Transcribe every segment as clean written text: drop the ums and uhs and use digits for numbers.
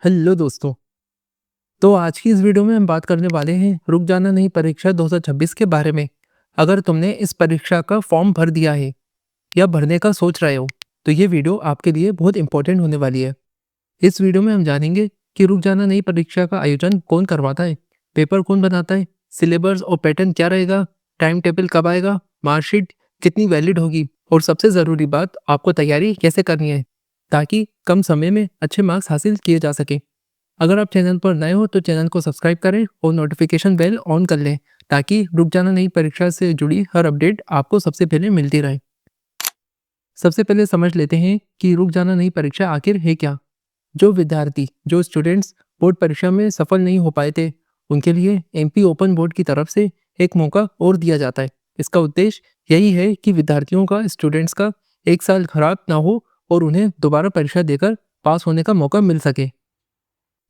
Hello दोस्तों। तो आज की इस वीडियो में हम बात करने वाले हैं रुक जाना नहीं परीक्षा 2026 के बारे में। अगर तुमने इस परीक्षा का फॉर्म भर दिया है या भरने का सोच रहे हो तो ये वीडियो आपके लिए बहुत इंपॉर्टेंट होने वाली है। इस वीडियो में हम जानेंगे कि रुक जाना नहीं परीक्षा का आयोजन कौन करवाता है, पेपर कौन बनाता है, सिलेबस और पैटर्न क्या रहेगा, टाइम टेबल कब आएगा, मार्कशीट कितनी वैलिड होगी और सबसे ज़रूरी बात आपको तैयारी कैसे करनी है ताकि कम समय में अच्छे मार्क्स हासिल किए जा सके। अगर आप चैनल पर नए हो तो चैनल को सब्सक्राइब करें और नोटिफिकेशन बेल ऑन कर लें ताकि रुक जाना नहीं परीक्षा से जुड़ी हर अपडेट आपको सबसे पहले मिलती रहे। सबसे पहले समझ लेते हैं कि रुक जाना नहीं परीक्षा आखिर है क्या। जो स्टूडेंट्स बोर्ड परीक्षा में सफल नहीं हो पाए थे उनके लिए एमपी ओपन बोर्ड की तरफ से एक मौका और दिया जाता है। इसका उद्देश्य यही है कि विद्यार्थियों का स्टूडेंट्स का एक साल खराब ना हो और उन्हें दोबारा परीक्षा देकर पास होने का मौका मिल सके।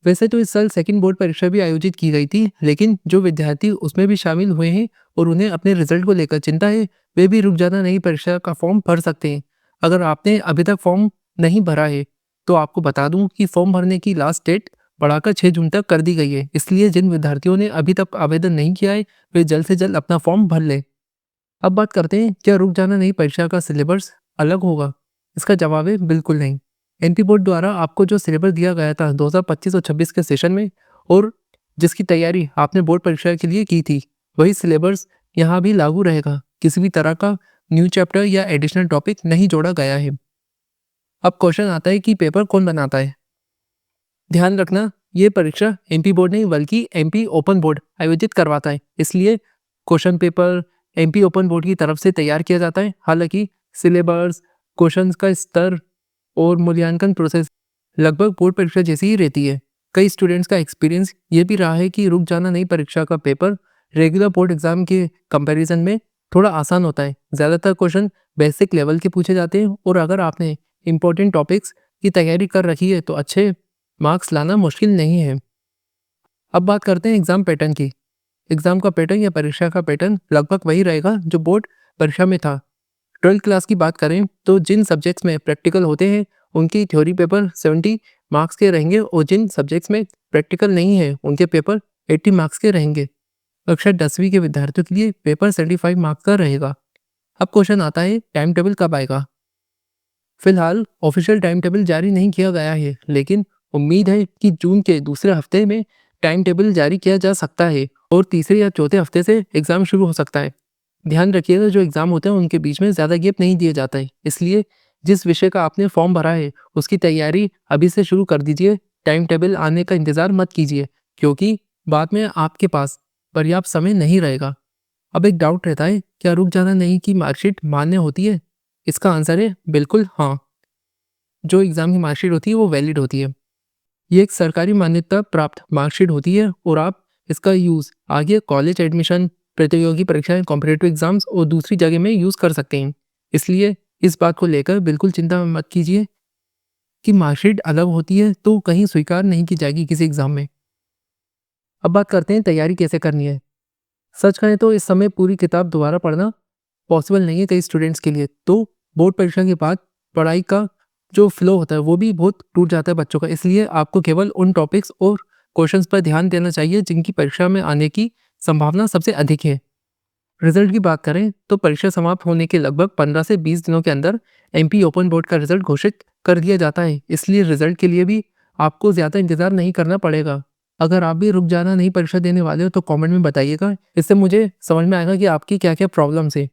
वैसे तो इस साल सेकंड बोर्ड परीक्षा भी आयोजित की गई थी, लेकिन जो विद्यार्थी उसमें भी शामिल हुए हैं और उन्हें अपने रिजल्ट को लेकर चिंता है, वे भी रुक जाना नहीं परीक्षा का फॉर्म भर सकते हैं। अगर आपने अभी तक फॉर्म नहीं भरा है, तो आपको बता दूं कि फॉर्म भरने की लास्ट डेट बढ़ाकर 6 जून तक कर दी गई है। इसलिए जिन विद्यार्थियों ने अभी तक आवेदन नहीं किया है, वे जल्द से जल्द अपना फॉर्म भर लें। अब बात करते हैं, क्या रुक जाना नहीं परीक्षा का सिलेबस अलग होगा? इसका जवाब है बिल्कुल नहीं। एनपी बोर्ड द्वारा आपको जो सिलेबस दिया गया था 2025 और 26 के सेशन में और जिसकी तैयारी आपने बोर्ड परीक्षा के लिए की थी, वही सिलेबस यहाँ भी लागू रहेगा। किसी भी तरह का न्यू चैप्टर या एडिशनल टॉपिक नहीं जोड़ा गया है। अब क्वेश्चन आता है कि पेपर कौन बनाता है। ध्यान रखना, ये परीक्षा एमपी बोर्ड नहीं बल्कि एमपी ओपन बोर्ड आयोजित करवाता है। इसलिए question paper MP open board की तरफ से तैयार किया जाता है। हालांकि सिलेबस, क्वेश्चंस का स्तर और मूल्यांकन प्रोसेस लगभग बोर्ड परीक्षा जैसी ही रहती है। कई स्टूडेंट्स का एक्सपीरियंस ये भी रहा है कि रुक जाना नहीं परीक्षा का पेपर रेगुलर बोर्ड एग्जाम के कंपैरिजन में थोड़ा आसान होता है। ज़्यादातर क्वेश्चन बेसिक लेवल के पूछे जाते हैं और अगर आपने इंपॉर्टेंट टॉपिक्स की तैयारी कर रखी है तो अच्छे मार्क्स लाना मुश्किल नहीं है। अब बात करते हैं एग्जाम पैटर्न की। एग्जाम का पैटर्न या परीक्षा का पैटर्न लगभग वही रहेगा जो बोर्ड परीक्षा में था। 12th क्लास की बात करें तो जिन सब्जेक्ट्स में प्रैक्टिकल होते हैं उनकी थ्योरी पेपर 70 मार्क्स के रहेंगे और जिन सब्जेक्ट्स में प्रैक्टिकल नहीं है उनके पेपर 80 मार्क्स के रहेंगे। कक्षा 10वीं के विद्यार्थियों के लिए पेपर 75 मार्क्स का रहेगा। अब क्वेश्चन आता है, टाइम टेबल कब आएगा? फिलहाल ऑफिशियल टाइम टेबल जारी नहीं किया गया है, लेकिन उम्मीद है कि जून के दूसरे हफ्ते में टाइम टेबल जारी किया जा सकता है और तीसरे या चौथे हफ्ते से एग्जाम शुरू हो सकता है। ध्यान रखिएगा, जो एग्जाम होते हैं उनके बीच में ज़्यादा गैप नहीं दिया जाता है। इसलिए जिस विषय का आपने फॉर्म भरा है उसकी तैयारी अभी से शुरू कर दीजिए। टाइम टेबल आने का इंतज़ार मत कीजिए, क्योंकि बाद में आपके पास पर्याप्त समय नहीं रहेगा। अब एक डाउट रहता है, क्या रुक जाना नहीं की मार्कशीट मान्य होती है? इसका आंसर है बिल्कुल हाँ। जो एग्ज़ाम की मार्कशीट होती है वो वैलिड होती है। ये एक सरकारी मान्यता प्राप्त मार्कशीट होती है और आप इसका यूज़ आगे कॉलेज एडमिशन, प्रतियोगी परीक्षाएं, कॉम्पिटिटिव एग्जाम्स और दूसरी जगह में यूज़ कर सकते हैं। इसलिए इस बात को लेकर बिल्कुल चिंता मत कीजिए कि मार्कशीट अलग होती है तो कहीं स्वीकार नहीं की जाएगी किसी एग्ज़ाम में। अब बात करते हैं तैयारी कैसे करनी है। सच कहें तो इस समय पूरी किताब दोबारा पढ़ना पॉसिबल नहीं है कई स्टूडेंट्स के लिए। तो बोर्ड परीक्षा के बाद पढ़ाई का जो फ्लो होता है वो भी बहुत टूट जाता है बच्चों का। इसलिए आपको केवल उन टॉपिक्स और क्वेश्चंस पर ध्यान देना चाहिए जिनकी परीक्षा में आने की संभावना सबसे अधिक है। रिजल्ट की बात करें तो परीक्षा समाप्त होने के लगभग 15 से 20 दिनों के अंदर एमपी ओपन बोर्ड का रिजल्ट घोषित कर दिया जाता है। इसलिए रिजल्ट के लिए भी आपको ज़्यादा इंतजार नहीं करना पड़ेगा। अगर आप भी रुक जाना नहीं परीक्षा देने वाले हो तो कमेंट में बताइएगा। इससे मुझे समझ में आएगा कि आपकी क्या क्या प्रॉब्लम्स है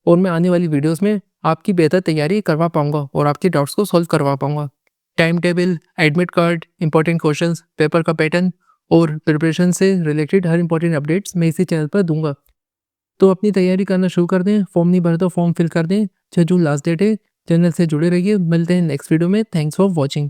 और मैं आने वाली वीडियोस में आपकी बेहतर तैयारी करवा पाऊंगा और आपके डाउट्स को सॉल्व करवा पाऊंगा। Time table, admit card, important questions, paper का पैटर्न और प्रिपरेशन से रिलेटेड हर इंपॉर्टेंट अपडेट्स मैं इसी चैनल पर दूंगा। तो अपनी तैयारी करना शुरू कर दें। फॉर्म नहीं भरा तो फॉर्म फिल कर दें। 6 जून लास्ट डेट है। चैनल से जुड़े रहिए। मिलते हैं नेक्स्ट वीडियो में। Thanks for watching.